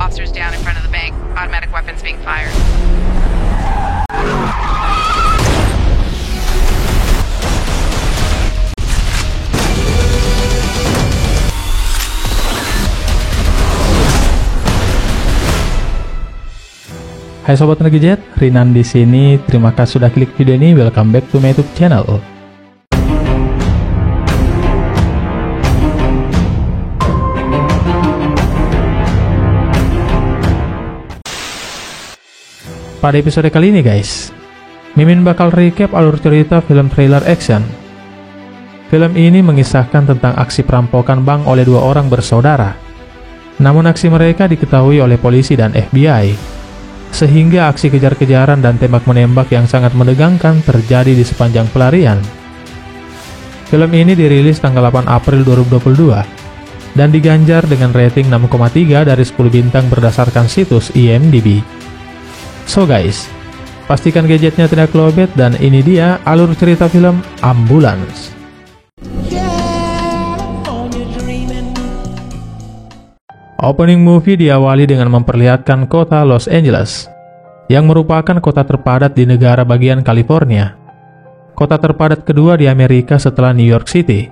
officers down in front of the bank. Automatic weapons being fired. Hai sobat Ngegadget, Rinan di sini. Terima kasih sudah klik video ini. Welcome back to my YouTube channel. Pada episode kali ini guys, Mimin bakal recap alur cerita film trailer action. Film ini mengisahkan tentang aksi perampokan bank oleh dua orang bersaudara. Namun aksi mereka diketahui oleh polisi dan FBI. Sehingga aksi kejar-kejaran dan tembak-menembak yang sangat menegangkan terjadi di sepanjang pelarian. Film ini dirilis tanggal 8 April 2022 dan diganjar dengan rating 6,3 dari 10 bintang berdasarkan situs IMDb. So guys, pastikan gadgetnya tidak lowbat dan ini dia alur cerita film Ambulance. Opening movie diawali dengan memperlihatkan kota Los Angeles, yang merupakan kota terpadat di negara bagian California. Kota terpadat kedua di Amerika setelah New York City.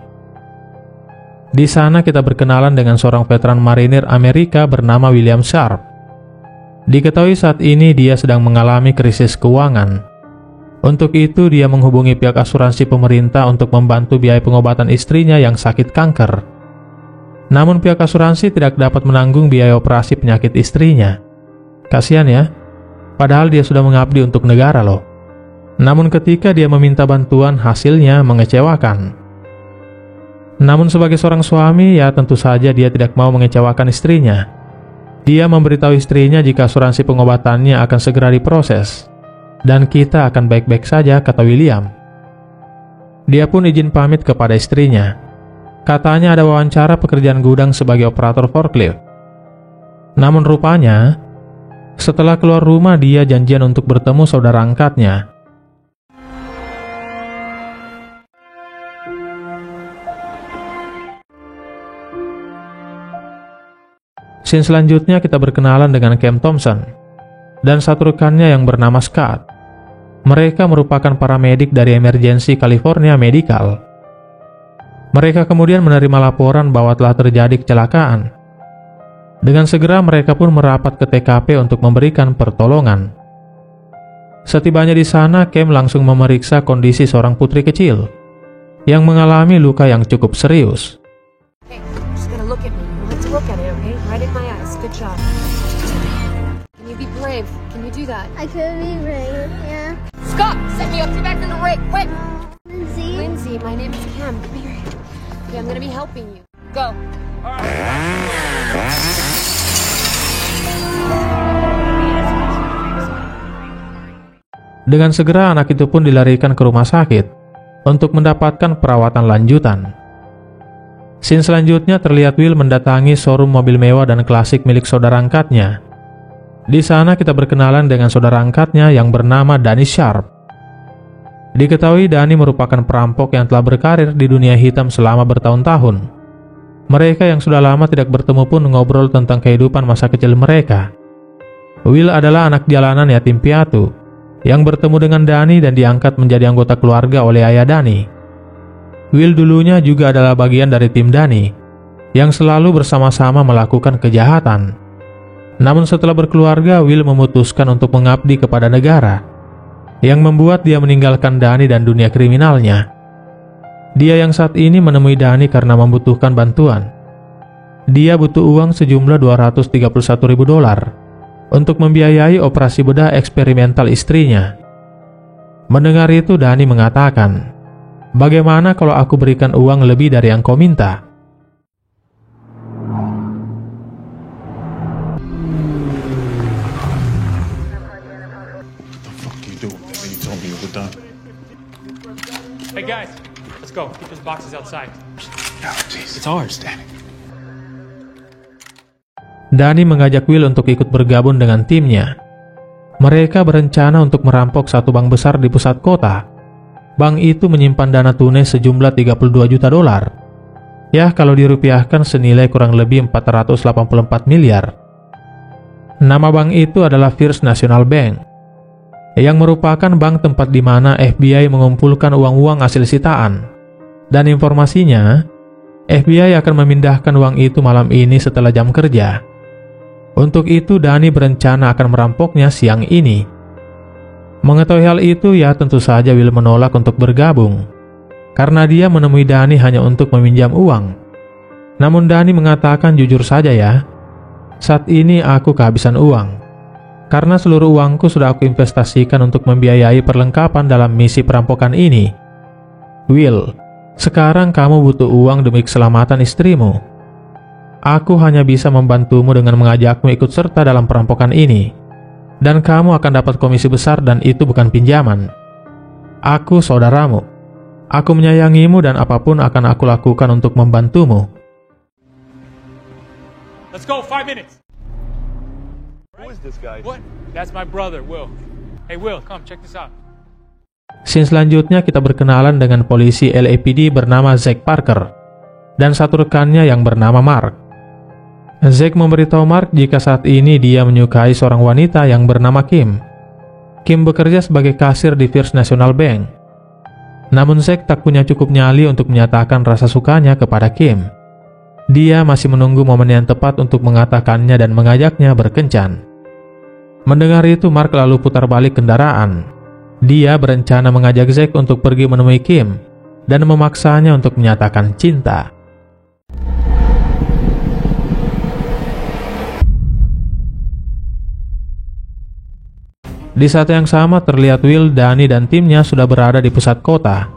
Di sana kita berkenalan dengan seorang veteran marinir Amerika bernama William Sharp. Diketahui saat ini dia sedang mengalami krisis keuangan. Untuk itu dia menghubungi pihak asuransi pemerintah untuk membantu biaya pengobatan istrinya yang sakit kanker. Namun pihak asuransi tidak dapat menanggung biaya operasi penyakit istrinya. Kasihan ya, padahal dia sudah mengabdi untuk negara loh. Namun ketika dia meminta bantuan, hasilnya mengecewakan. Namun sebagai seorang suami, ya tentu saja dia tidak mau mengecewakan istrinya. Dia memberitahu istrinya jika asuransi pengobatannya akan segera diproses. Dan kita akan baik-baik saja, kata William. Dia pun izin pamit kepada istrinya. Katanya ada wawancara pekerjaan gudang sebagai operator forklift. Namun rupanya, setelah keluar rumah dia janjian untuk bertemu saudara angkatnya. Scene selanjutnya kita berkenalan dengan Cam Thompson dan satu rekannya yang bernama Scott. Mereka merupakan paramedik dari Emergency California Medical. Mereka kemudian menerima laporan bahwa telah terjadi kecelakaan. Dengan segera mereka pun merapat ke TKP untuk memberikan pertolongan. Setibanya di sana, Cam langsung memeriksa kondisi seorang putri kecil yang mengalami luka yang cukup serius. Hey, just gotta look at me. You have to look at it, okay? Right in my eyes. Good job. Can you be brave? Can you do that? I could be brave, yeah. Scott, set me up. Get back in the rig, quick. Lindsay. Lindsay, my name is Cam. Come here. Okay, I'm gonna be helping you. Go. Dengan segera anak itu pun dilarikan ke rumah sakit untuk mendapatkan perawatan lanjutan. Scene selanjutnya terlihat Will mendatangi showroom mobil mewah dan klasik milik saudara angkatnya. Di sana kita berkenalan dengan saudara angkatnya yang bernama Danny Sharp. Diketahui Danny merupakan perampok yang telah berkarir di dunia hitam selama bertahun-tahun. Mereka yang sudah lama tidak bertemu pun ngobrol tentang kehidupan masa kecil mereka. Will adalah anak jalanan yatim piatu yang bertemu dengan Danny dan diangkat menjadi anggota keluarga oleh ayah Danny. Will dulunya juga adalah bagian dari tim Danny yang selalu bersama-sama melakukan kejahatan. Namun setelah berkeluarga, Will memutuskan untuk mengabdi kepada negara, yang membuat dia meninggalkan Danny dan dunia kriminalnya. Dia yang saat ini menemui Danny karena membutuhkan bantuan. Dia butuh uang sejumlah $231.000 untuk membiayai operasi bedah eksperimental istrinya. Mendengar itu Danny mengatakan, "Bagaimana kalau aku berikan uang lebih dari yang kau minta?" Hey guys, let's go. Keep those boxes outside. No, jeez, it's ours, Danny. Danny mengajak Will untuk ikut bergabung dengan timnya. Mereka berencana untuk merampok satu bank besar di pusat kota. Bank itu menyimpan dana tunai sejumlah $32 juta. Ya, kalau dirupiahkan senilai kurang lebih 484 miliar. Nama bank itu adalah First National Bank, yang merupakan bank tempat di mana FBI mengumpulkan uang-uang hasil sitaan. Dan informasinya, FBI akan memindahkan uang itu malam ini setelah jam kerja. Untuk itu, Danny berencana akan merampoknya siang ini. Mengetahui hal itu, ya tentu saja Will menolak untuk bergabung, karena dia menemui Danny hanya untuk meminjam uang. Namun Danny mengatakan, jujur saja ya, saat ini aku kehabisan uang, karena seluruh uangku sudah aku investasikan untuk membiayai perlengkapan dalam misi perampokan ini. Will, sekarang kamu butuh uang demi keselamatan istrimu. Aku hanya bisa membantumu dengan mengajakmu ikut serta dalam perampokan ini, dan kamu akan dapat komisi besar dan itu bukan pinjaman. Aku saudaramu. Aku menyayangimu dan apapun akan aku lakukan untuk membantumu. Let's go, 5 minutes. Who is this guy? What? That's my brother, Will. Hey, Will, come check this out. Scene selanjutnya kita berkenalan dengan polisi LAPD bernama Zack Parker dan satu rekannya yang bernama Mark. Zack memberitahu Mark jika saat ini dia menyukai seorang wanita yang bernama Kim. Kim bekerja sebagai kasir di First National Bank. Namun Zack tak punya cukup nyali untuk menyatakan rasa sukanya kepada Kim. Dia masih menunggu momen yang tepat untuk mengatakannya dan mengajaknya berkencan. Mendengar itu, Mark lalu putar balik kendaraan. Dia berencana mengajak Zack untuk pergi menemui Kim dan memaksanya untuk menyatakan cinta. Di saat yang sama terlihat Will, Danny, dan timnya sudah berada di pusat kota.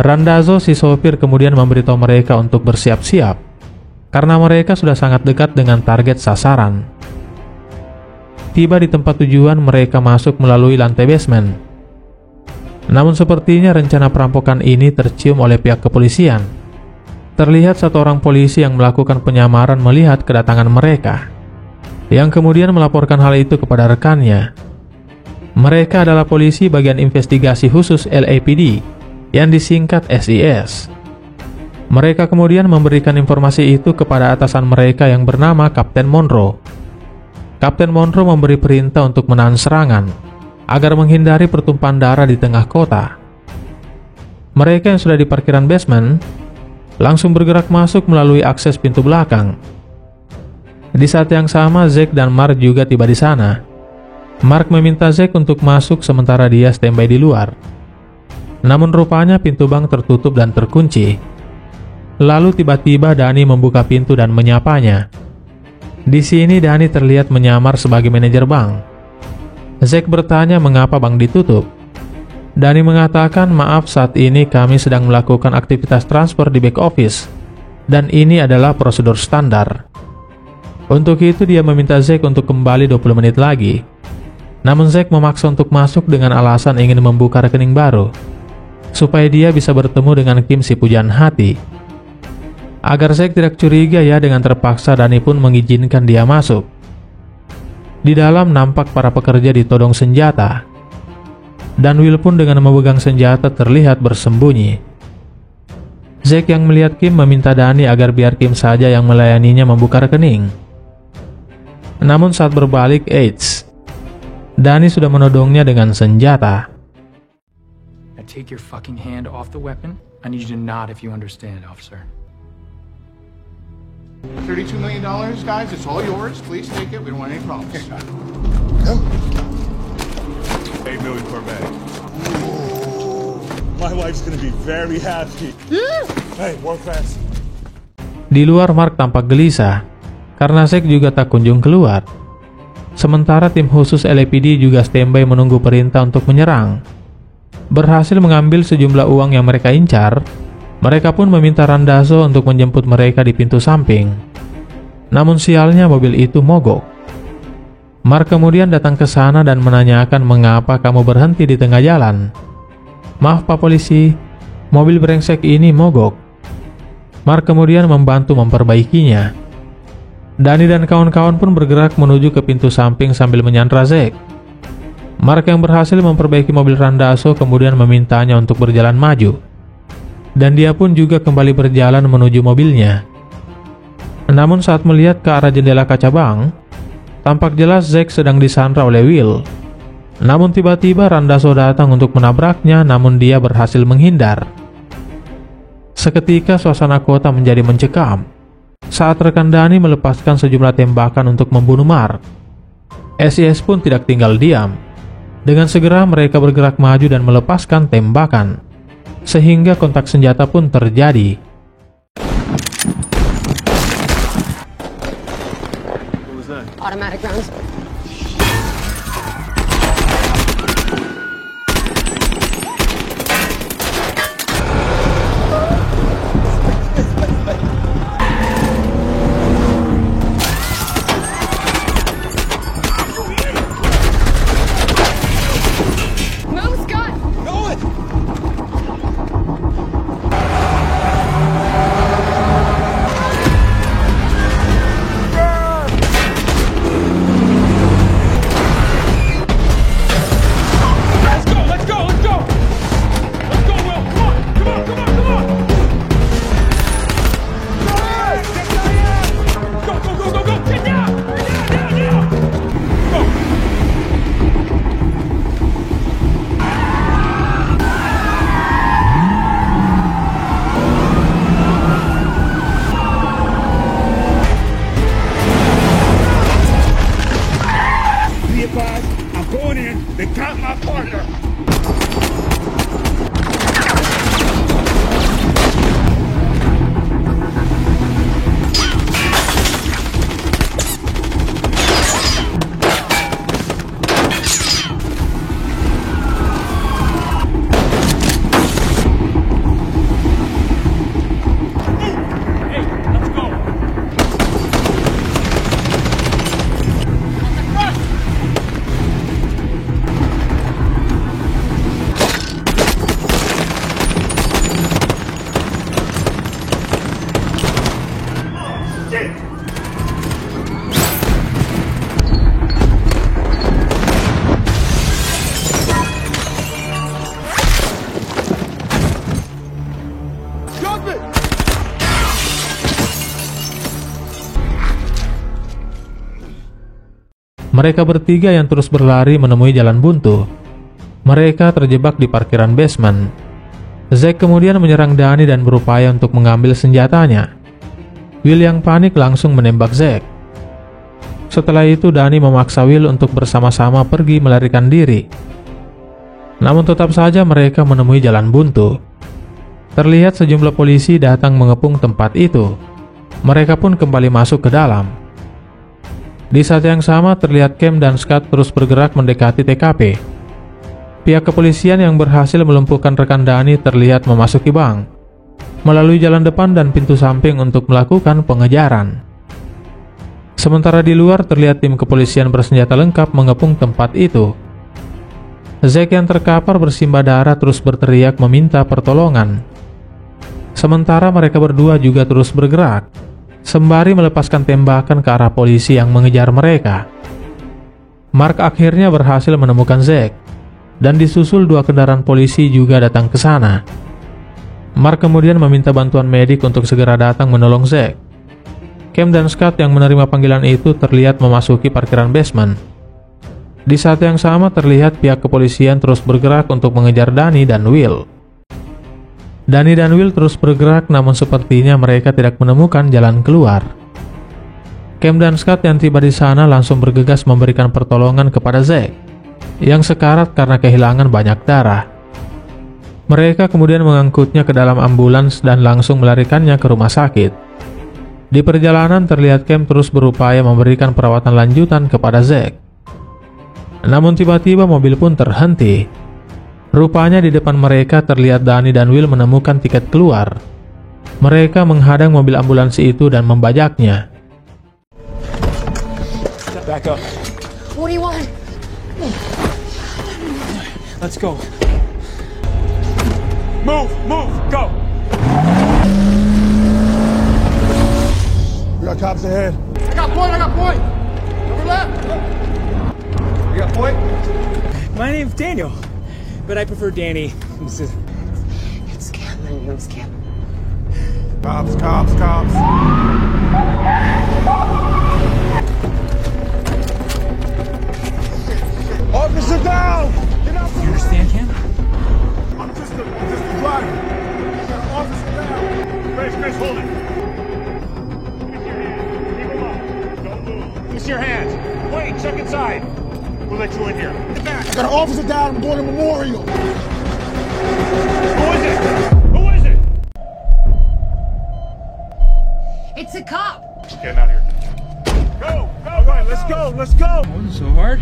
Randazzo, si sopir, kemudian memberitahu mereka untuk bersiap-siap, karena mereka sudah sangat dekat dengan target sasaran. Tiba di tempat tujuan, mereka masuk melalui lantai basement. Namun sepertinya rencana perampokan ini tercium oleh pihak kepolisian. Terlihat satu orang polisi yang melakukan penyamaran melihat kedatangan mereka, yang kemudian melaporkan hal itu kepada rekannya. Mereka adalah polisi bagian investigasi khusus LAPD yang disingkat SIS. Mereka kemudian memberikan informasi itu kepada atasan mereka yang bernama Kapten Monroe. Kapten Monroe memberi perintah untuk menahan serangan agar menghindari pertumpahan darah di tengah kota. Mereka yang sudah di parkiran basement langsung bergerak masuk melalui akses pintu belakang. Di saat yang sama, Zack dan Mark juga tiba di sana. Mark meminta Zack untuk masuk sementara dia standby di luar. Namun rupanya pintu bank tertutup dan terkunci. Lalu tiba-tiba Danny membuka pintu dan menyapanya. Di sini Danny terlihat menyamar sebagai manajer bank. Zack bertanya mengapa bank ditutup. Danny mengatakan, maaf, saat ini kami sedang melakukan aktivitas transfer di back office, dan ini adalah prosedur standar. Untuk itu dia meminta Zack untuk kembali 20 menit lagi. Namun Zack memaksa untuk masuk dengan alasan ingin membuka rekening baru, supaya dia bisa bertemu dengan Kim si pujaan hati. Agar Zack tidak curiga ya, dengan terpaksa Danny pun mengizinkan dia masuk. Di dalam nampak para pekerja ditodong senjata, dan Will pun dengan memegang senjata terlihat bersembunyi. Zack yang melihat Kim meminta Danny agar biar Kim saja yang melayaninya membuka rekening. Namun saat berbalik, Danny sudah menodongnya dengan senjata. Now take your fucking hand off the weapon. I need you to nod if you understand, officer. $32 million, guys. It's all yours. Please take it. We don't want any problems. Okay, got it. 8 million per bag. My wife's gonna be very happy. Hey, work fast. Di luar, Mark tampak gelisah karena Zack juga tak kunjung keluar. Sementara tim khusus LAPD juga standby menunggu perintah untuk menyerang. Berhasil mengambil sejumlah uang yang mereka incar, mereka pun meminta Randazzo untuk menjemput mereka di pintu samping. Namun sialnya mobil itu mogok. Mark kemudian datang ke sana dan menanyakan mengapa kamu berhenti di tengah jalan. Maaf Pak Polisi, mobil brengsek ini mogok. Mark kemudian membantu memperbaikinya. Danny dan kawan-kawan pun bergerak menuju ke pintu samping sambil menyandra Zack. Mark yang berhasil memperbaiki mobil Randazzo kemudian memintanya untuk berjalan maju. Dan dia pun juga kembali berjalan menuju mobilnya. Namun saat melihat ke arah jendela kaca bank, Tampak jelas Zack sedang disandra oleh Will. Namun tiba-tiba Randazzo datang untuk menabraknya, namun dia berhasil menghindar. Seketika suasana kota menjadi mencekam saat rekan Danny melepaskan sejumlah tembakan untuk membunuh Mark. SIS pun tidak tinggal diam. Dengan segera mereka bergerak maju dan melepaskan tembakan, sehingga kontak senjata pun terjadi. Automatic rounds. Move, Scott! Let's go! Let's go, Will! Come on! Go! Get down! Go! Be advised, I'm going in. They got my partner. Hey, let's go! Jump it! Mereka bertiga yang terus berlari menemui jalan buntu. Mereka terjebak di parkiran basement. Zack kemudian menyerang Danny dan berupaya untuk mengambil senjatanya. Will yang panik langsung menembak Zack. Setelah itu Danny memaksa Will untuk bersama-sama pergi melarikan diri. Namun tetap saja mereka menemui jalan buntu. Terlihat sejumlah polisi datang mengepung tempat itu. Mereka pun kembali masuk ke dalam. Di saat yang sama terlihat Cam dan Scott terus bergerak mendekati TKP. Pihak kepolisian yang berhasil melumpuhkan rekan Danny terlihat memasuki bank melalui jalan depan dan pintu samping untuk melakukan pengejaran. Sementara di luar terlihat tim kepolisian bersenjata lengkap mengepung tempat itu. Zack yang terkapar bersimbah darah terus berteriak meminta pertolongan. Sementara mereka berdua juga terus bergerak sembari melepaskan tembakan ke arah polisi yang mengejar mereka. Mark akhirnya berhasil menemukan Zack, dan disusul dua kendaraan polisi juga datang ke sana. Mark kemudian meminta bantuan medik untuk segera datang menolong Zack. Cam dan Scott yang menerima panggilan itu terlihat memasuki parkiran basement. Di saat yang sama terlihat pihak kepolisian terus bergerak untuk mengejar Danny dan Will. Danny dan Will terus bergerak, namun sepertinya mereka tidak menemukan jalan keluar. Cam dan Scott yang tiba di sana langsung bergegas memberikan pertolongan kepada Zack yang sekarat karena kehilangan banyak darah. Mereka kemudian mengangkutnya ke dalam ambulans dan langsung melarikannya ke rumah sakit. Di perjalanan terlihat Cam terus berupaya memberikan perawatan lanjutan kepada Zack. Namun tiba-tiba mobil pun terhenti. Rupanya di depan mereka terlihat Danny dan Will menemukan tiket keluar. Mereka menghadang mobil ambulans itu dan membajaknya. Back up. What do you want? Let's go. Move! Go! We got cops ahead. I got point! Over left! You got point? My name's Daniel, but I prefer Danny. It's Cam. My name's Cam. Cops. Let me see your hands. Wait, check inside. We'll let you in here. Get back. I got an officer died. I'm going to memorial. Who is it? Who is it? It's a cop. Get him out of here. Go! Go! All right, let's go! Let's go! So hard.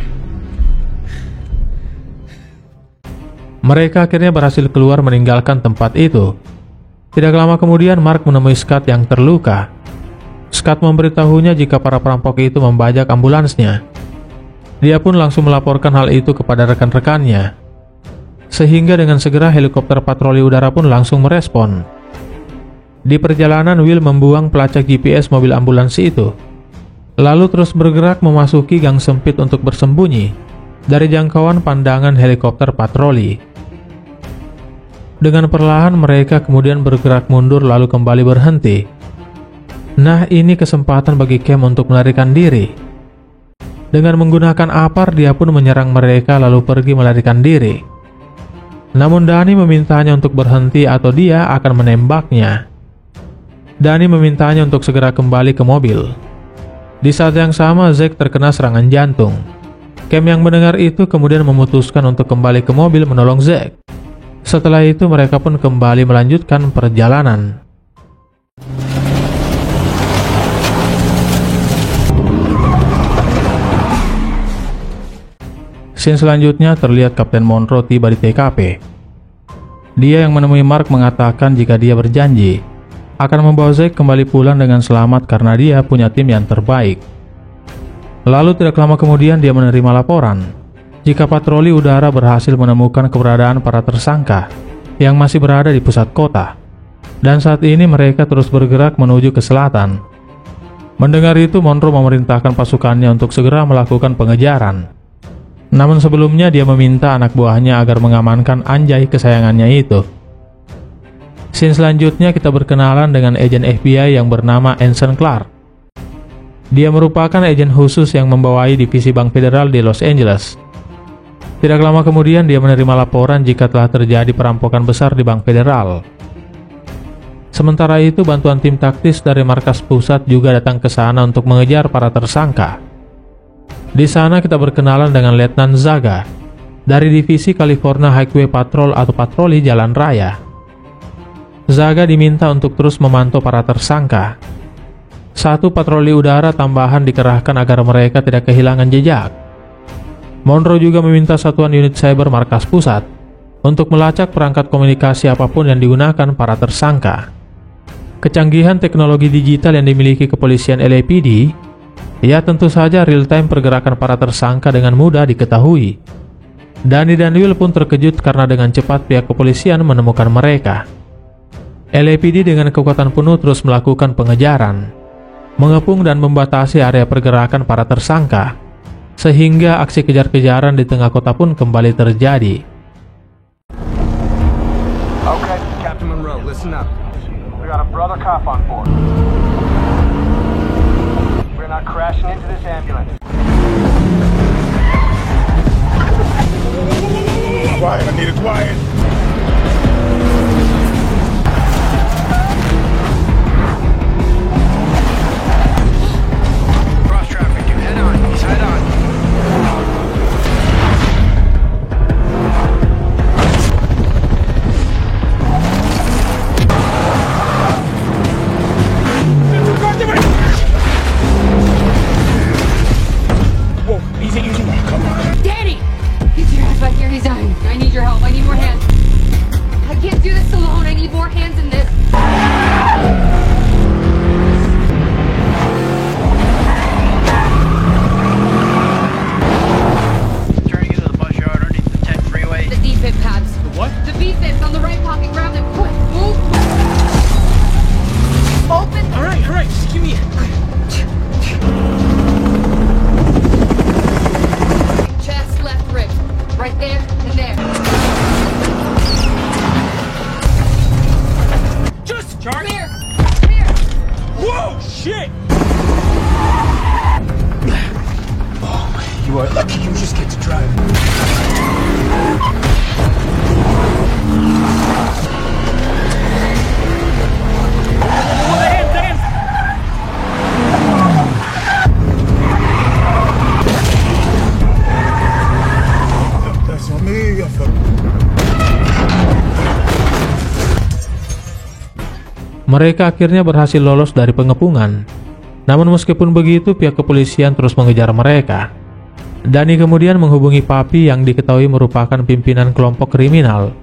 Mereka akhirnya berhasil keluar meninggalkan tempat itu. Tidak lama kemudian Mark menemui Scott yang terluka. Scott memberitahunya jika para perampok itu membajak ambulansnya. Dia pun langsung melaporkan hal itu kepada rekan-rekannya. Sehingga dengan segera helikopter patroli udara pun langsung merespon. Di perjalanan Will membuang pelacak GPS mobil ambulans itu. Lalu terus bergerak memasuki gang sempit untuk bersembunyi dari jangkauan pandangan helikopter patroli. Dengan perlahan mereka kemudian bergerak mundur lalu kembali berhenti. Nah, ini kesempatan bagi Cam untuk melarikan diri. Dengan menggunakan APAR, dia pun menyerang mereka lalu pergi melarikan diri. Namun Danny memintanya untuk berhenti atau dia akan menembaknya. Danny memintanya untuk segera kembali ke mobil. Di saat yang sama, Zack terkena serangan jantung. Cam yang mendengar itu kemudian memutuskan untuk kembali ke mobil menolong Zack. Setelah itu mereka pun kembali melanjutkan perjalanan. Scene selanjutnya terlihat Kapten Monroe tiba di TKP. Dia yang menemui Mark mengatakan jika dia berjanji akan membawa Zack kembali pulang dengan selamat karena dia punya tim yang terbaik. Lalu tidak lama kemudian dia menerima laporan jika patroli udara berhasil menemukan keberadaan para tersangka yang masih berada di pusat kota. Dan saat ini mereka terus bergerak menuju ke selatan. Mendengar itu, Monroe memerintahkan pasukannya untuk segera melakukan pengejaran. Namun sebelumnya dia meminta anak buahnya agar mengamankan anjay kesayangannya itu. Scene selanjutnya kita berkenalan dengan agen FBI yang bernama Anson Clark. Dia merupakan agen khusus yang membawai divisi Bank Federal di Los Angeles. Tidak lama kemudian dia menerima laporan jika telah terjadi perampokan besar di Bank Federal. Sementara itu bantuan tim taktis dari markas pusat juga datang ke sana untuk mengejar para tersangka. Di sana kita berkenalan dengan Letnan Zaga dari divisi California Highway Patrol atau patroli jalan raya. Zaga diminta untuk terus memantau para tersangka. Satu patroli udara tambahan dikerahkan agar mereka tidak kehilangan jejak. Monroe juga meminta satuan unit cyber markas pusat untuk melacak perangkat komunikasi apapun yang digunakan para tersangka. Kecanggihan teknologi digital yang dimiliki kepolisian LAPD, ya tentu saja real-time pergerakan para tersangka dengan mudah diketahui. Danny dan Will pun terkejut karena dengan cepat pihak kepolisian menemukan mereka. LAPD dengan kekuatan penuh terus melakukan pengejaran, mengepung dan membatasi area pergerakan para tersangka, sehingga aksi kejar-kejaran di tengah kota pun kembali terjadi. Okay, Captain Monroe, listen up. We got a brother cop on board. We're not crashing into this ambulance. Quiet, I need it quiet. Cross traffic, head on. He's head on. Whoa, easy, easy. Come on. Danny! He's here. Back here. He's dying. I need your help. I need more hands. I can't do this alone. I need more hands in this. Turning into the bus yard underneath the 10 freeway. The defib pads. The what? The V-fibs on the right pocket. Grab them. Quick. Move. Open. All right, just give me. Chest, left rib. Right there and there. Just Come charge. here. Come here. Whoa, shit! You are lucky you just get to drive. Hands. Mereka akhirnya berhasil lolos dari pengepungan. Namun meskipun begitu, pihak kepolisian terus mengejar mereka. Dani kemudian menghubungi Papi yang diketahui merupakan pimpinan kelompok kriminal,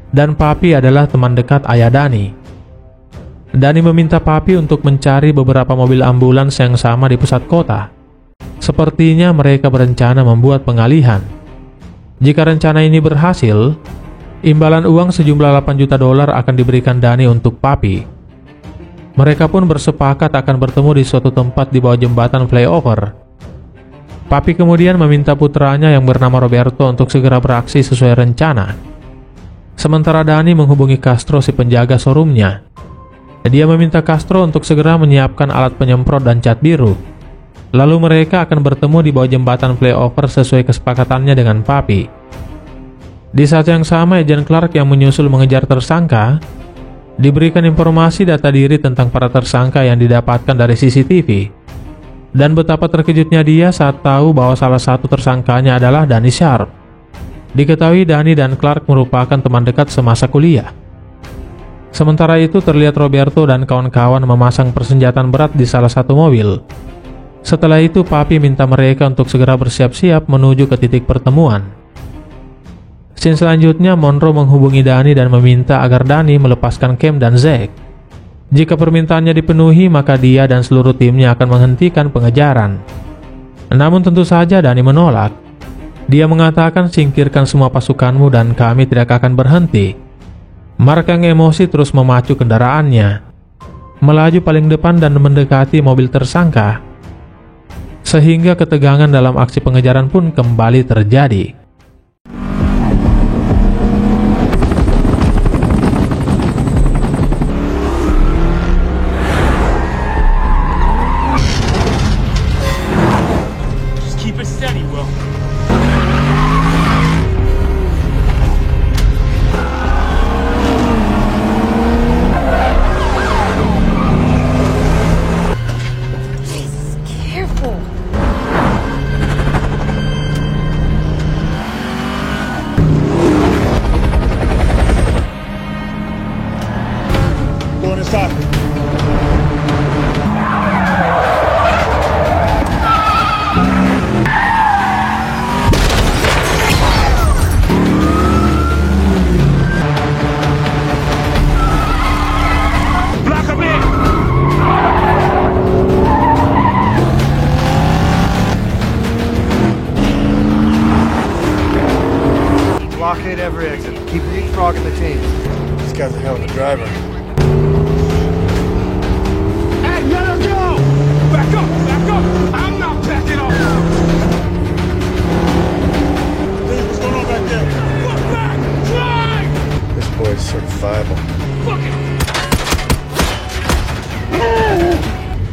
dan Papi adalah teman dekat ayah Dani. Dani meminta Papi untuk mencari beberapa mobil ambulans yang sama di pusat kota. Sepertinya mereka berencana membuat pengalihan. Jika rencana ini berhasil, imbalan uang sejumlah $8 juta akan diberikan Dani untuk Papi. Mereka pun bersepakat akan bertemu di suatu tempat di bawah jembatan flyover. Papi kemudian meminta putranya yang bernama Roberto untuk segera beraksi sesuai rencana. Sementara Dani menghubungi Castro, si penjaga showroomnya. Dia meminta Castro untuk segera menyiapkan alat penyemprot dan cat biru. Lalu mereka akan bertemu di bawah jembatan flyover sesuai kesepakatannya dengan Papi. Di saat yang sama, Agent Clark yang menyusul mengejar tersangka diberikan informasi data diri tentang para tersangka yang didapatkan dari CCTV. Dan betapa terkejutnya dia saat tahu bahwa salah satu tersangkanya adalah Danny Sharp. Diketahui Dani dan Clark merupakan teman dekat semasa kuliah. Sementara itu terlihat Roberto dan kawan-kawan memasang persenjataan berat di salah satu mobil. Setelah itu Papi minta mereka untuk segera bersiap-siap menuju ke titik pertemuan. Scene selanjutnya, Monroe menghubungi Dani dan meminta agar Dani melepaskan Cam dan Zack. Jika permintaannya dipenuhi, maka dia dan seluruh timnya akan menghentikan pengejaran. Namun tentu saja Dani menolak. Dia mengatakan, singkirkan semua pasukanmu dan kami tidak akan berhenti. Mark yang emosi terus memacu kendaraannya, melaju paling depan dan mendekati mobil tersangka. Sehingga ketegangan dalam aksi pengejaran pun kembali terjadi. Blockade every exit. Keep leapfrogging the team. This guy's a hell of a driver. Hey, let her go! Back up! Back up! I'm not backing up! Hey, what's going on back there? Look back! Drive! This boy's certifiable. Fuck it!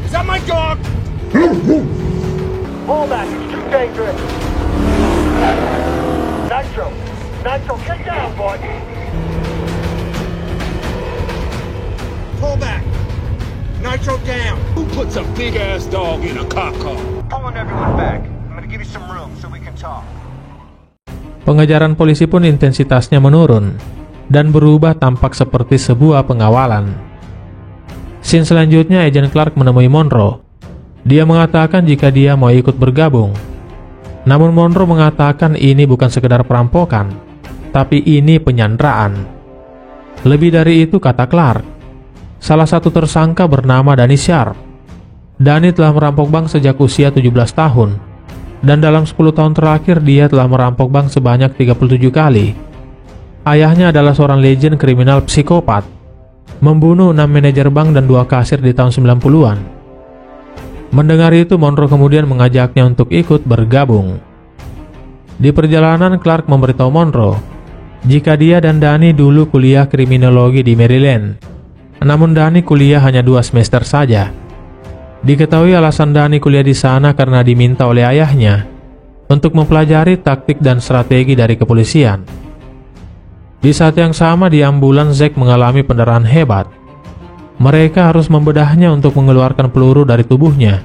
Is that my dog? Pull back. It's too dangerous. Nitro. Nitro, get down, boy. Pull back! Nitro down! Who puts a big-ass dog in a cop car? Pulling everyone back. I'm gonna give you some room so we can talk. Pengejaran polisi pun intensitasnya menurun dan berubah tampak seperti sebuah pengawalan. Scene selanjutnya, Agent Clark menemui Monroe. Dia mengatakan jika dia mau ikut bergabung. Namun Monroe mengatakan ini bukan sekedar perampokan, tapi ini penyanderaan. Lebih dari itu, kata Clark, salah satu tersangka bernama Danny Sharp. Danny telah merampok bank sejak usia 17 tahun, dan dalam 10 tahun terakhir dia telah merampok bank sebanyak 37 kali. Ayahnya adalah seorang legend kriminal psikopat, membunuh 6 manajer bank dan 2 kasir di tahun 90-an. Mendengar itu, Monroe kemudian mengajaknya untuk ikut bergabung. Di perjalanan, Clark memberitahu Monroe jika dia dan Danny dulu kuliah kriminologi di Maryland. Namun Danny kuliah hanya 2 semester saja. Diketahui alasan Danny kuliah di sana karena diminta oleh ayahnya untuk mempelajari taktik dan strategi dari kepolisian. Di saat yang sama, di ambulans Zack mengalami pendarahan hebat. Mereka harus membedahnya untuk mengeluarkan peluru dari tubuhnya.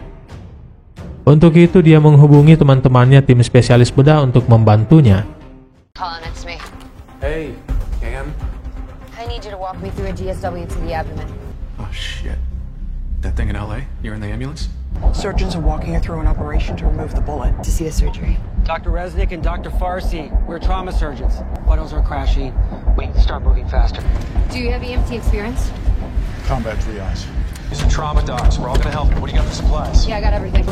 Untuk itu dia menghubungi teman-temannya tim spesialis bedah untuk membantunya. Colin, it's me. Hey, Cam. I need you to walk me through a GSW to the abdomen. shit. That thing in LA? You're in the ambulance? Surgeons are walking her through an operation to remove the bullet. To see the surgery. Dr. Resnick and Dr. Farsi, we're trauma surgeons. Vitals are crashing. Wait, start moving faster. Do you have EMT experience? Combat triage. These are trauma docs. We're all gonna help you. What do you got for supplies? Yeah, I got everything.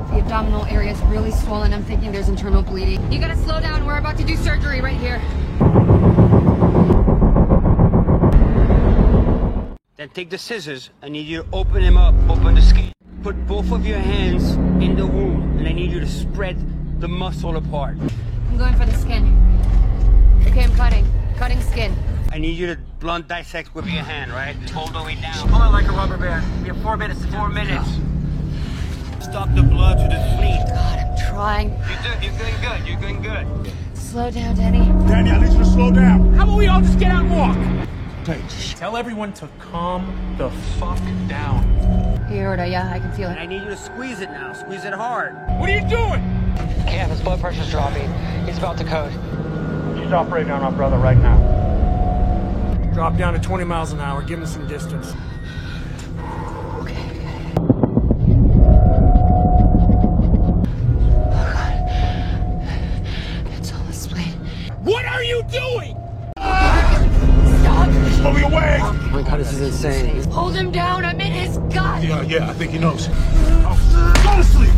The abdominal area is really swollen. I'm thinking there's internal bleeding. You gotta slow down. We're about to do surgery right here. Then take the scissors. I need you to open him up. Open the skin. Put both of your hands in the wound, and I need you to spread the muscle apart. I'm going for the skin. Okay, I'm cutting. Cutting skin. I need you to blunt dissect with your hand, right? Hold the way down. Pull it like a rubber band. We have 4 minutes. 4 minutes. Stop the blood to the spleen. God, I'm trying. You're doing good. You're doing good. Slow down, Danny. Danny, I need you to slow down. How about we all just get out and walk? Tell everyone to calm the fuck down. Aorta, yeah, I can feel And it. I need you to squeeze it now. Squeeze it hard. What are you doing? Cam, his blood pressure's dropping. He's about to code. She's operating on our brother right now. Drop down to 20 miles an hour. Give him some distance. It's all the spleen. What are you doing? Stop! He's pulling away. Oh my god, this is insane. Hold him down. I'm in his gut. Yeah, I think he knows. Oh, go to sleep.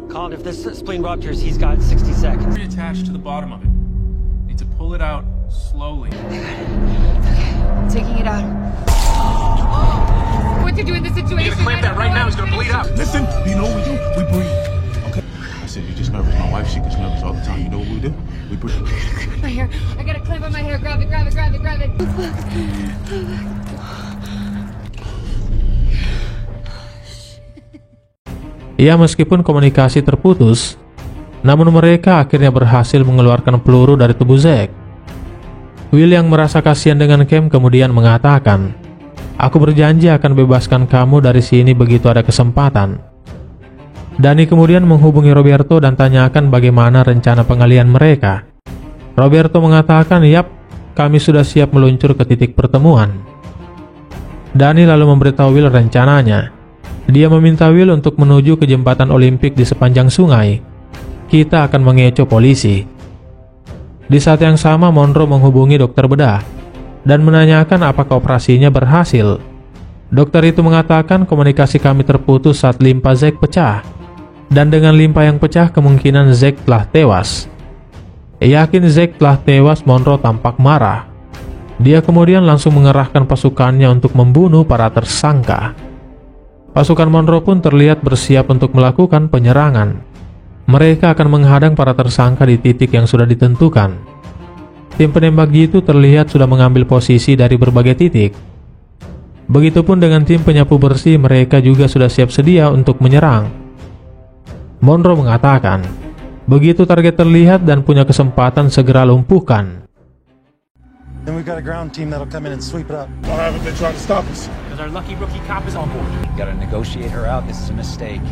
Colin, if this spleen ruptures, he's got 60 seconds. Reattach to the bottom of it. Need to pull it out slowly. I'm taking it out. What to do in this situation? You're gonna clamp that right now. He's gonna bleed out. Listen, you know what we do? We breathe. Okay. I said you're just nervous. My wife, she gets nervous all the time. You know what we do? We breathe. My hair. I got a clamp on my hair. Grab it, grab it, grab it, grab it. Ya, meskipun komunikasi terputus, namun mereka akhirnya berhasil mengeluarkan peluru dari tubuh Zack. Will yang merasa kasihan dengan Cam kemudian mengatakan, "Aku berjanji akan bebaskan kamu dari sini begitu ada kesempatan." Danny kemudian menghubungi Roberto dan tanyakan bagaimana rencana pengalihan mereka. Roberto mengatakan, "Yap, kami sudah siap meluncur ke titik pertemuan." Danny lalu memberitahu Will rencananya. Dia meminta Will untuk menuju ke jembatan Olimpik di sepanjang sungai. Kita akan mengecoh polisi. Di saat yang sama, Monroe menghubungi dokter bedah dan menanyakan apakah operasinya berhasil. Dokter itu mengatakan komunikasi kami terputus saat limpa Zack pecah, dan dengan limpa yang pecah kemungkinan Zack telah tewas. Yakin Zack telah tewas, Monroe tampak marah. Dia kemudian langsung mengerahkan pasukannya untuk membunuh para tersangka. Pasukan Monroe pun terlihat bersiap untuk melakukan penyerangan. Mereka akan menghadang para tersangka di titik yang sudah ditentukan. Tim penembak jitu terlihat sudah mengambil posisi dari berbagai titik. Begitupun dengan tim penyapu bersih, mereka juga sudah siap sedia untuk menyerang. Monroe mengatakan, begitu target terlihat dan punya kesempatan segera lumpuhkan. Then we've got a ground team that'll come in and sweep it up. Why haven't they tried to stop us? Because our lucky rookie cop is on board. Gotta negotiate her out. This is a mistake.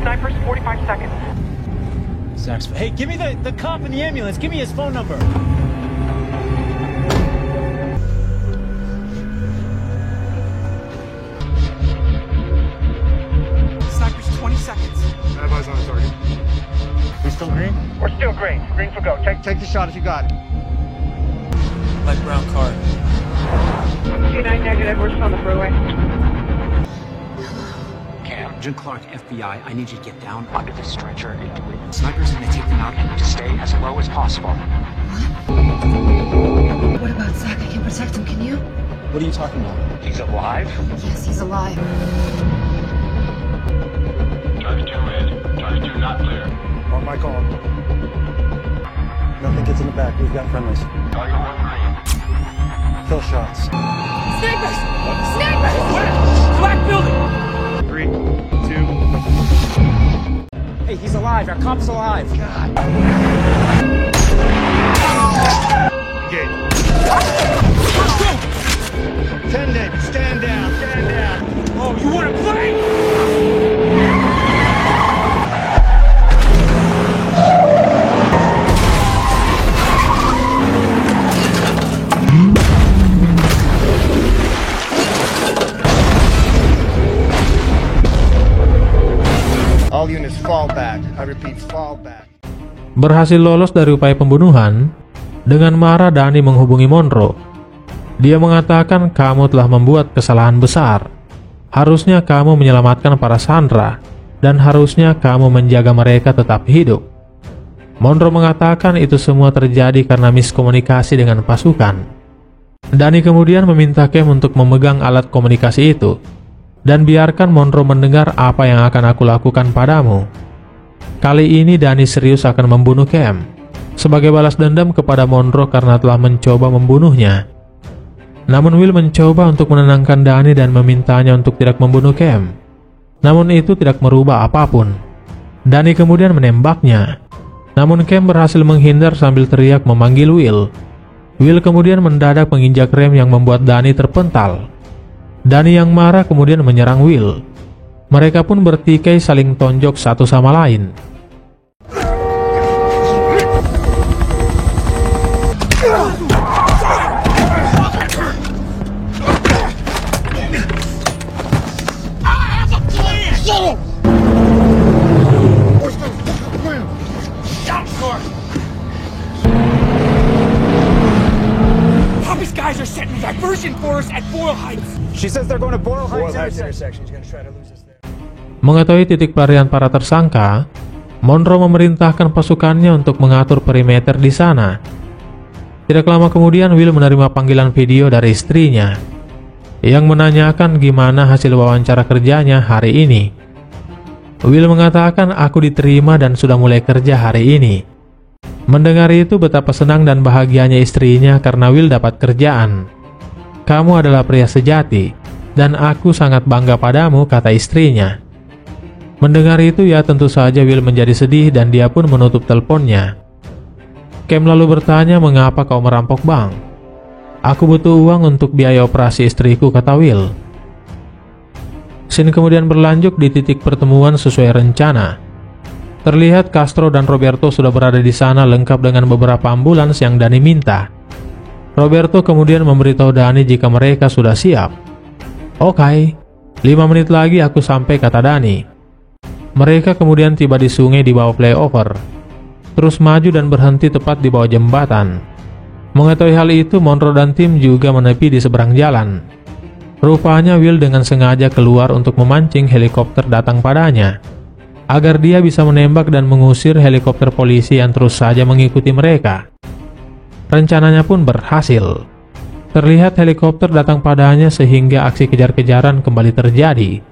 Snipers, 45 seconds. Hey, give me the cop in the ambulance. Give me his phone number. Snipers, 20 seconds. Have eyes on the target. We still green? We're still green. Green for go. Take the shot if you got it. Light brown car. G9 negative. We're still on the freeway. Cam, Agent Clark, FBI, I need you to get down under the stretcher and do it. Snipers are gonna take them out and you need to stay as low as possible. What about Zack? I can protect him. Can you? What are you talking about? He's alive? Yes, he's alive. Target 2 in. Target 2 not clear. On my call. Nothing gets in the back. We've got friendlies. Target 1 green. Kill shots. Snipers! Snipers! Where? Black building! 3, 2. Hey, he's alive. Our cop's alive. God. Engage. 10, David. Stand down. Stand down. Oh, you wanna play? All units fall back. I repeat, fall back. Berhasil lolos dari upaya pembunuhan, dengan marah Danny menghubungi Monroe. Dia mengatakan, kamu telah membuat kesalahan besar. Harusnya kamu menyelamatkan para sandera, dan harusnya kamu menjaga mereka tetap hidup. Monroe mengatakan itu semua terjadi karena miskomunikasi dengan pasukan. Danny kemudian meminta Cam untuk memegang alat komunikasi itu, dan biarkan Monroe mendengar apa yang akan aku lakukan padamu. Kali ini Danny serius akan membunuh Cam, sebagai balas dendam kepada Monroe karena telah mencoba membunuhnya. Namun Will mencoba untuk menenangkan Danny dan memintanya untuk tidak membunuh Cam. Namun itu tidak merubah apapun. Danny kemudian menembaknya. Namun Cam berhasil menghindar sambil teriak memanggil Will. Will kemudian mendadak menginjak rem yang membuat Danny terpental. Danny yang marah kemudian menyerang Will. Mereka pun bertikai saling tonjok satu sama lain. Poppy's guys are setting a diversion for us at Boyle Heights. She says they're going to Boyle Heights intersection. She's gonna try to lose us there. Mengetahui titik pelarian para tersangka, Monroe memerintahkan pasukannya untuk mengatur perimeter di sana. Tidak lama kemudian Will menerima panggilan video dari istrinya yang menanyakan gimana hasil wawancara kerjanya hari ini. Will mengatakan, aku diterima dan sudah mulai kerja hari ini. Mendengar itu betapa senang dan bahagianya istrinya karena Will dapat kerjaan. Kamu adalah pria sejati, dan aku sangat bangga padamu, kata istrinya. Mendengar itu ya tentu saja Will menjadi sedih dan dia pun menutup teleponnya. Cam lalu bertanya, mengapa kau merampok bank? Aku butuh uang untuk biaya operasi istriku, kata Will. Scene kemudian berlanjut di titik pertemuan sesuai rencana. Terlihat Castro dan Roberto sudah berada di sana lengkap dengan beberapa ambulans yang Danny minta. Roberto kemudian memberitahu Danny jika mereka sudah siap. Oke, 5 menit lagi aku sampai, kata Danny. Mereka kemudian tiba di sungai di bawah flyover, terus maju dan berhenti tepat di bawah jembatan. Mengetahui hal itu, Monroe dan tim juga menepi di seberang jalan. Rupanya Will dengan sengaja keluar untuk memancing helikopter datang padanya, agar dia bisa menembak dan mengusir helikopter polisi yang terus saja mengikuti mereka. Rencananya pun berhasil. Terlihat helikopter datang padanya sehingga aksi kejar-kejaran kembali terjadi.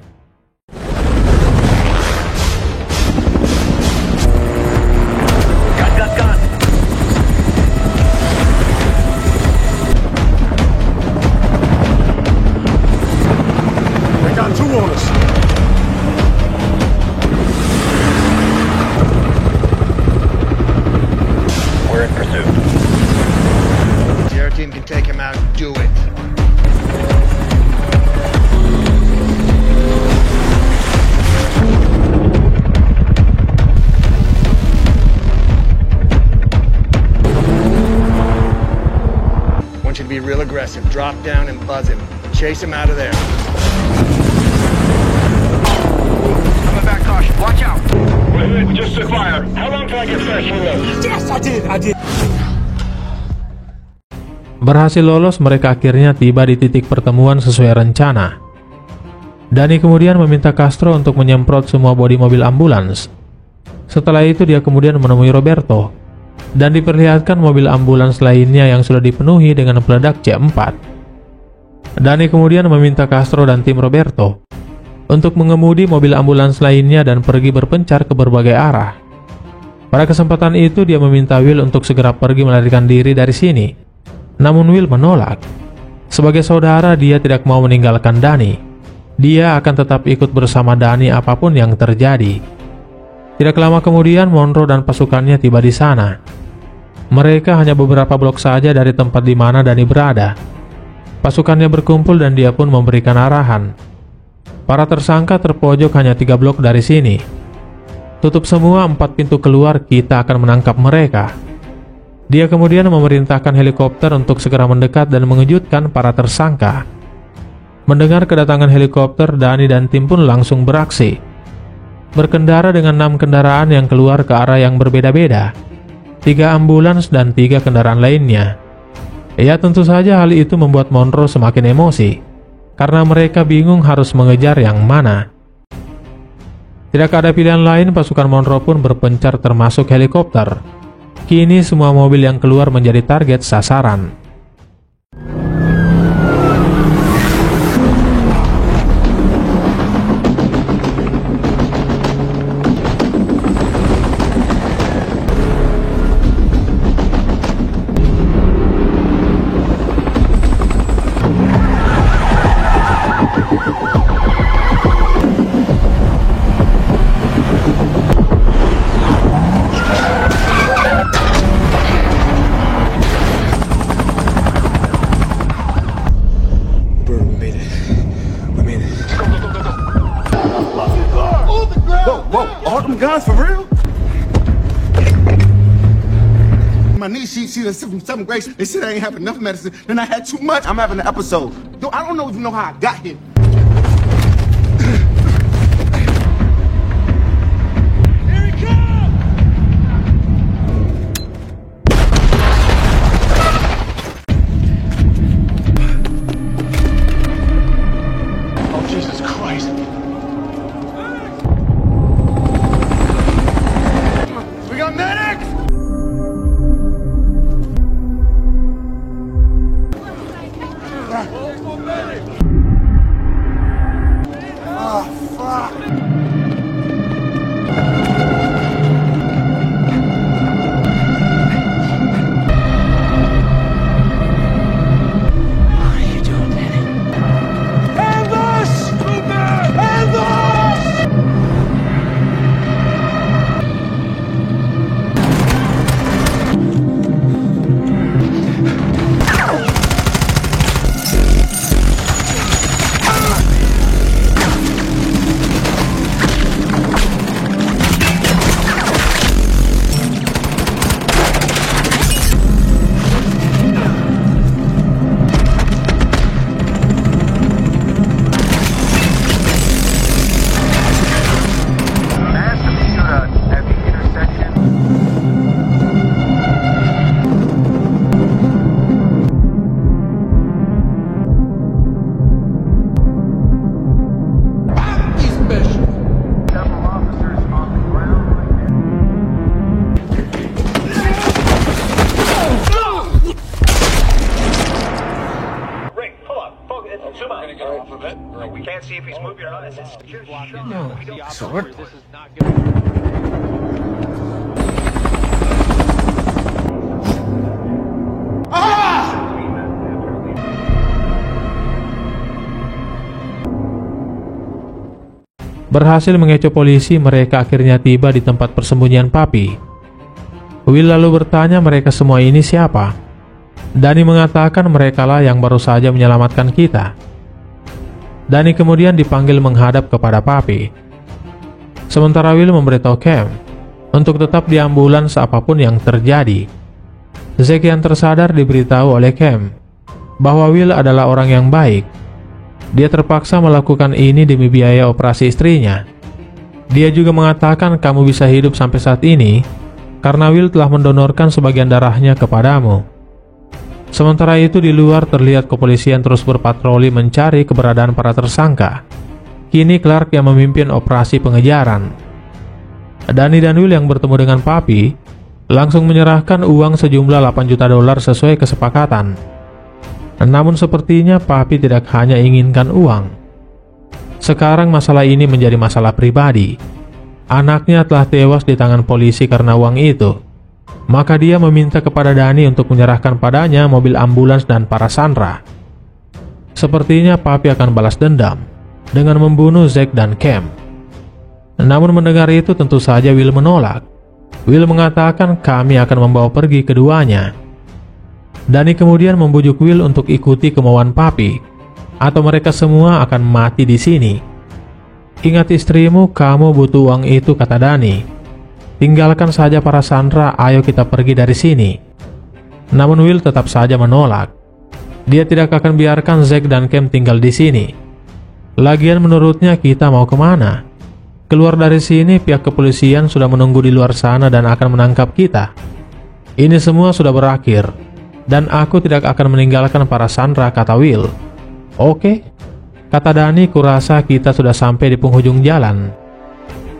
Be real aggressive. Drop down and buzz him. Chase him out of there. Coming back, caution. Watch out. Wait, just a fire. How long can I get fresh reload? Yes, I did. Berhasil lolos, mereka akhirnya tiba di titik pertemuan sesuai rencana. Danny kemudian meminta Castro untuk menyemprot semua bodi mobil ambulans. Setelah itu dia kemudian menemui Roberto dan diperlihatkan mobil ambulans lainnya yang sudah dipenuhi dengan peledak C4. Danny kemudian meminta Castro dan tim Roberto untuk mengemudi mobil ambulans lainnya dan pergi berpencar ke berbagai arah. Pada kesempatan itu dia meminta Will untuk segera pergi melarikan diri dari sini. Namun Will menolak. Sebagai saudara, dia tidak mau meninggalkan Danny. Dia akan tetap ikut bersama Danny apapun yang terjadi. Tidak lama kemudian Monroe dan pasukannya tiba di sana. Mereka hanya beberapa blok saja dari tempat di mana Danny berada. Pasukannya berkumpul dan dia pun memberikan arahan. Para tersangka terpojok hanya 3 blok dari sini. Tutup semua 4 pintu keluar, kita akan menangkap mereka. Dia kemudian memerintahkan helikopter untuk segera mendekat dan mengejutkan para tersangka. Mendengar kedatangan helikopter, Dani dan tim pun langsung beraksi. Berkendara dengan 6 kendaraan yang keluar ke arah yang berbeda-beda. 3 ambulans dan 3 kendaraan lainnya. Ya, tentu saja hal itu membuat Monroe semakin emosi, karena mereka bingung harus mengejar yang mana. Tidak ada pilihan lain, pasukan Monroe pun berpencar termasuk helikopter. Kini semua mobil yang keluar menjadi target sasaran. Guns for real? My niece, she's in 7th grade. They said I ain't have enough medicine. Then I had too much. I'm having an episode. I don't even know how I got here. Here he comes! Oh, Jesus Christ. Berhasil mengecoh polisi, mereka akhirnya tiba di tempat persembunyian Papi. Will lalu bertanya mereka semua ini siapa. Dani mengatakan merekalah yang baru saja menyelamatkan kita. Dani kemudian dipanggil menghadap kepada Papi. Sementara Will memberitahu Cam untuk tetap di ambulans apapun yang terjadi. Zack yang tersadar diberitahu oleh Cam bahwa Will adalah orang yang baik. Dia terpaksa melakukan ini demi biaya operasi istrinya. Dia juga mengatakan kamu bisa hidup sampai saat ini karena Will telah mendonorkan sebagian darahnya kepadamu. Sementara itu di luar terlihat kepolisian terus berpatroli mencari keberadaan para tersangka. Kini Clark yang memimpin operasi pengejaran. Dani dan Will yang bertemu dengan Papi langsung menyerahkan uang sejumlah $8 juta sesuai kesepakatan. Namun sepertinya Papi tidak hanya inginkan uang. Sekarang masalah ini menjadi masalah pribadi. Anaknya telah tewas di tangan polisi karena uang itu. Maka dia meminta kepada Dani untuk menyerahkan padanya mobil ambulans dan para sandera. Sepertinya Papi akan balas dendam dengan membunuh Zack dan Cam. Namun mendengar itu tentu saja Will menolak. Will mengatakan kami akan membawa pergi keduanya. Danny kemudian membujuk Will untuk ikuti kemauan papi, atau mereka semua akan mati di sini. Ingat istrimu, kamu butuh uang itu, kata Danny. Tinggalkan saja para Sandra, ayo kita pergi dari sini. Namun Will tetap saja menolak. Dia tidak akan biarkan Zack dan Cam tinggal di sini. Lagian menurutnya kita mau kemana? Keluar dari sini, pihak kepolisian sudah menunggu di luar sana dan akan menangkap kita. Ini semua sudah berakhir, dan aku tidak akan meninggalkan para Sandra, kata Will. Oke, kata Danny, kurasa kita sudah sampai di penghujung jalan.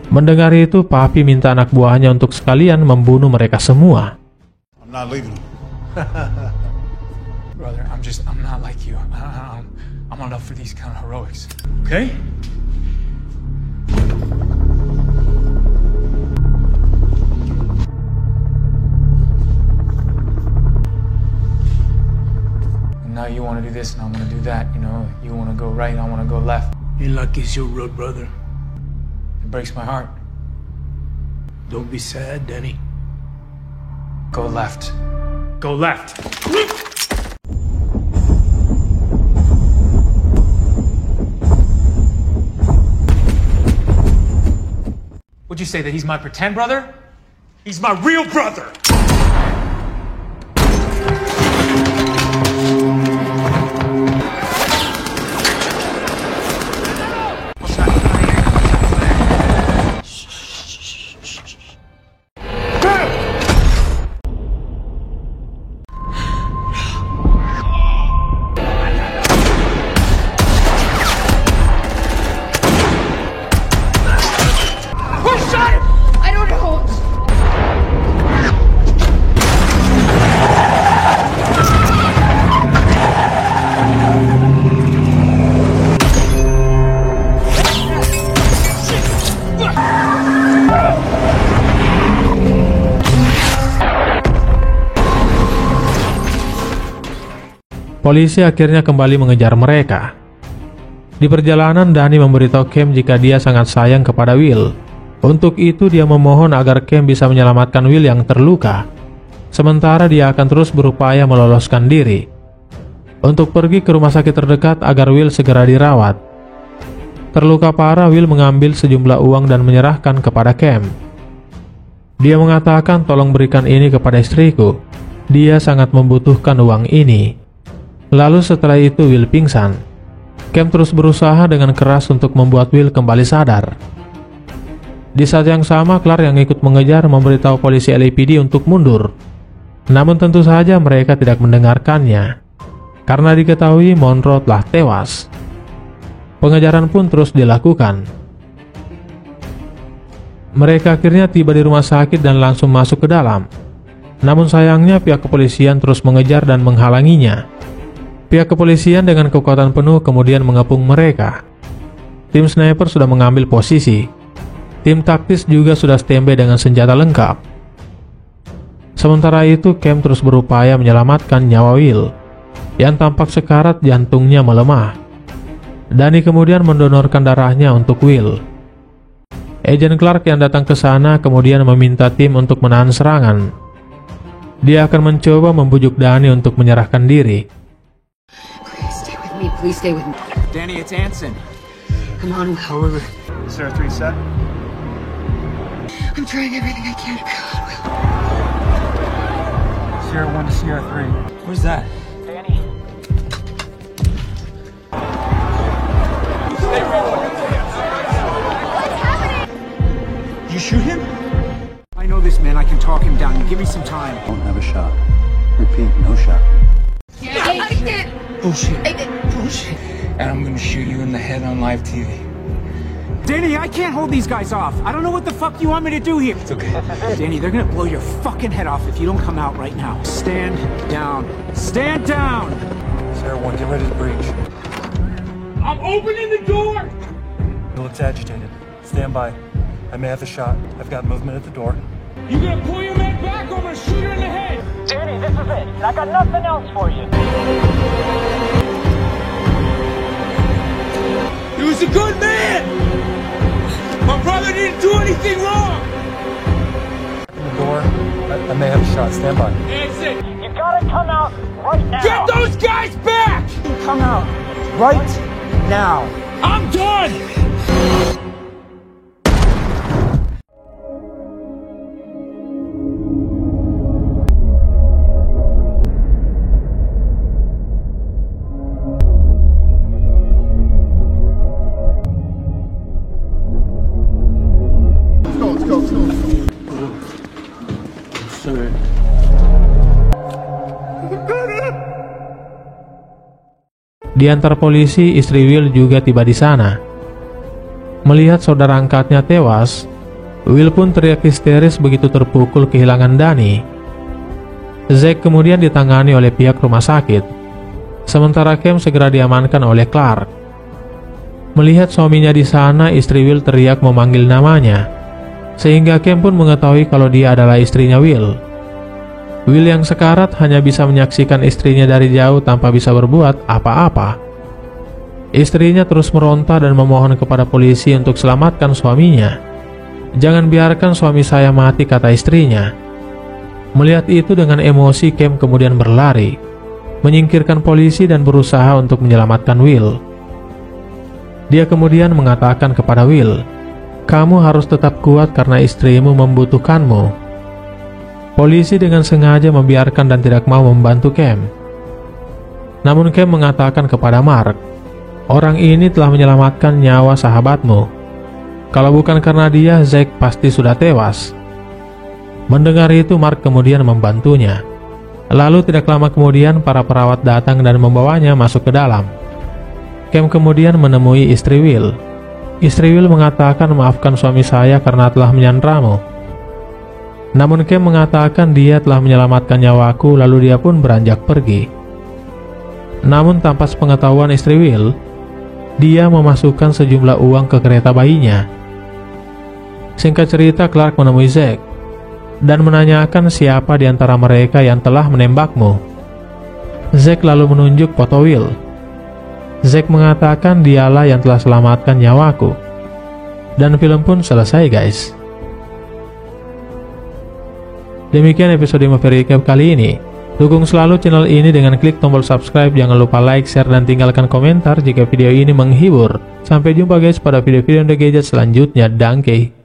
Mendengar itu, papi minta anak buahnya untuk sekalian membunuh mereka semua. I'm not leaving. Brother, I'm not like you. I'm not up for these kind of heroics. Okay? Now you want to do this and I want to do that, you know. You want to go right, I want to go left. Ain't like it's your road, brother. It breaks my heart. Don't be sad, Danny. Go left. Go left. Would you say that he's my pretend brother? He's my real brother! Polisi akhirnya kembali mengejar mereka. Di perjalanan, Danny memberitahu Cam jika dia sangat sayang kepada Will. Untuk itu dia memohon agar Cam bisa menyelamatkan Will yang terluka. Sementara dia akan terus berupaya meloloskan diri untuk pergi ke rumah sakit terdekat agar Will segera dirawat. Terluka parah, Will mengambil sejumlah uang dan menyerahkan kepada Cam. Dia mengatakan, tolong berikan ini kepada istriku. Dia sangat membutuhkan uang ini. Lalu setelah itu Will pingsan. Cam terus berusaha dengan keras untuk membuat Will kembali sadar. Di saat yang sama, Clark yang ikut mengejar memberitahu polisi LAPD untuk mundur. Namun tentu saja mereka tidak mendengarkannya, karena diketahui Monroe telah tewas. Pengejaran pun terus dilakukan. Mereka akhirnya tiba di rumah sakit dan langsung masuk ke dalam. Namun sayangnya pihak kepolisian terus mengejar dan menghalanginya. Pihak kepolisian dengan kekuatan penuh kemudian mengepung mereka. Tim sniper sudah mengambil posisi. Tim taktis juga sudah standby dengan senjata lengkap. Sementara itu, Cam terus berupaya menyelamatkan nyawa Will yang tampak sekarat, jantungnya melemah. Danny kemudian mendonorkan darahnya untuk Will. Agent Clark yang datang ke sana kemudian meminta tim untuk menahan serangan. Dia akan mencoba membujuk Danny untuk menyerahkan diri. Please stay with me. Danny, it's Anson. Come on, Will. Sierra 3 set. I'm trying everything I can. Sierra 1 to Sierra 3. Where's that? Danny. What's happening? Did you shoot him? I know this man. I can talk him down. Give me some time. Don't have a shot. Repeat, no shot. I did. Bullshit. I did. Bullshit. And I'm gonna shoot you in the head on live TV. Danny, I can't hold these guys off. I don't know what the fuck you want me to do here. It's okay. Danny, they're gonna blow your fucking head off if you don't come out right now. Stand down. Stand down! Sierra 1, get ready to breach. I'm opening the door! He looks agitated. Stand by. I may have a shot. I've got movement at the door. You gonna pull your man back or I'm gonna shoot her in the head? Danny, this is it. I got nothing else for you. He was a good man! My brother didn't do anything wrong! The door. I may have a shot. Stand by. Exit! You gotta come out right now. Get those guys back! Come out right now. I'm done! Di antar polisi, istri Will juga tiba di sana. Melihat saudara angkatnya tewas, Will pun teriak histeris begitu terpukul kehilangan Danny. Zack kemudian ditangani oleh pihak rumah sakit, sementara Cam segera diamankan oleh Clark. Melihat suaminya di sana, istri Will teriak memanggil namanya, sehingga Cam pun mengetahui kalau dia adalah istrinya Will. Will yang sekarat hanya bisa menyaksikan istrinya dari jauh tanpa bisa berbuat apa-apa. Istrinya terus meronta dan memohon kepada polisi untuk selamatkan suaminya. "Jangan biarkan suami saya mati," kata istrinya. Melihat itu dengan emosi, Cam kemudian berlari, menyingkirkan polisi dan berusaha untuk menyelamatkan Will. Dia kemudian mengatakan kepada Will, "Kamu harus tetap kuat karena istrimu membutuhkanmu." Polisi dengan sengaja membiarkan dan tidak mau membantu Cam. Namun Cam mengatakan kepada Mark, "Orang ini telah menyelamatkan nyawa sahabatmu. Kalau bukan karena dia, Zack pasti sudah tewas." Mendengar itu, Mark kemudian membantunya. Lalu tidak lama kemudian para perawat datang dan membawanya masuk ke dalam. Cam kemudian menemui istri Will. Istri Will mengatakan, "Maafkan suami saya karena telah menyandramu." Namun Cam mengatakan dia telah menyelamatkan nyawaku, lalu dia pun beranjak pergi. Namun tanpa sepengetahuan istri Will, dia memasukkan sejumlah uang ke kereta bayinya. Singkat cerita, Clark menemui Zack dan menanyakan siapa di antara mereka yang telah menembakmu. Zack lalu menunjuk foto Will. Zack mengatakan dialah yang telah selamatkan nyawaku. Dan film pun selesai, guys. Demikian episode Movie Recap kali ini. Dukung selalu channel ini dengan klik tombol subscribe. Jangan lupa like, share, dan tinggalkan komentar jika video ini menghibur. Sampai jumpa guys pada video-video The Gadget selanjutnya. Danke.